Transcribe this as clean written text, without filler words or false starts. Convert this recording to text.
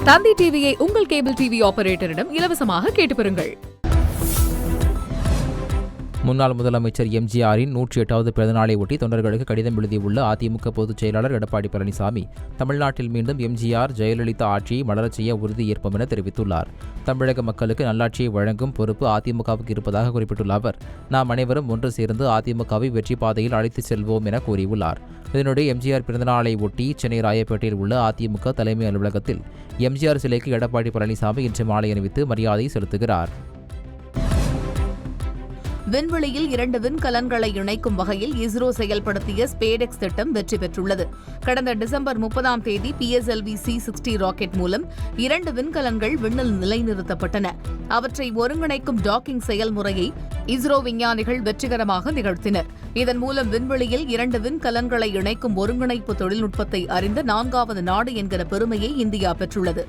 தந்தி டிவியை உங்கள் cable TV ஆபரேட்டரிடம் இலவசமாக கேட்டு பெறுங்கள். முன்னாள் முதலமைச்சர் எம்ஜிஆரின் 108வது பிறந்தநாளை ஒட்டி தொண்டர்களுக்கு கடிதம் எழுதியுள்ள அதிமுக பொதுச் செயலாளர் எடப்பாடி பழனிசாமி, தமிழ்நாட்டில் மீண்டும் எம்ஜிஆர் ஜெயலலிதா ஆட்சியை மலரச் செய்ய உறுதியேற்போம் என தெரிவித்துள்ளார். தமிழக மக்களுக்கு நல்லாட்சியை வழங்கும் பொறுப்பு அதிமுகவுக்கு இருப்பதாக குறிப்பிட்டுள்ள அவர், நாம் அனைவரும் ஒன்று சேர்ந்து அதிமுகவை வெற்றி பாதையில் அழைத்துச் செல்வோம் என கூறியுள்ளார். இதனிடையே எம்ஜிஆர் பிறந்தநாளை ஒட்டி சென்னை ராயப்பேட்டையில் உள்ள அதிமுக தலைமை அலுவலகத்தில் எம்ஜிஆர் சிலைக்கு எடப்பாடி பழனிசாமி இன்று மாலை அணிவித்து மரியாதை செலுத்துகிறார். விண்வெளியில் 2 விண்கலன்களை இணைக்கும் வகையில் இஸ்ரோ செயல்படுத்திய ஸ்பேடெக்ஸ் திட்டம் வெற்றி பெற்றுள்ளது. கடந்த டிசம்பர் 30ஆம் தேதி PSLV C-60 ராக்கெட் மூலம் 2 விண்கலன்கள் விண்ணில் நிலைநிறுத்தப்பட்டன. அவற்றை ஒருங்கிணைக்கும் டாக்கிங் செயல்முறையை இஸ்ரோ விஞ்ஞானிகள் வெற்றிகரமாக நிகழ்த்தினர். இதன் மூலம் விண்வெளியில் 2 விண்கலன்களை இணைக்கும் ஒருங்கிணைப்பு தொழில்நுட்பத்தை அறிந்த 4வது நாடு என்கிற பெருமையை இந்தியா பெற்றுள்ளது.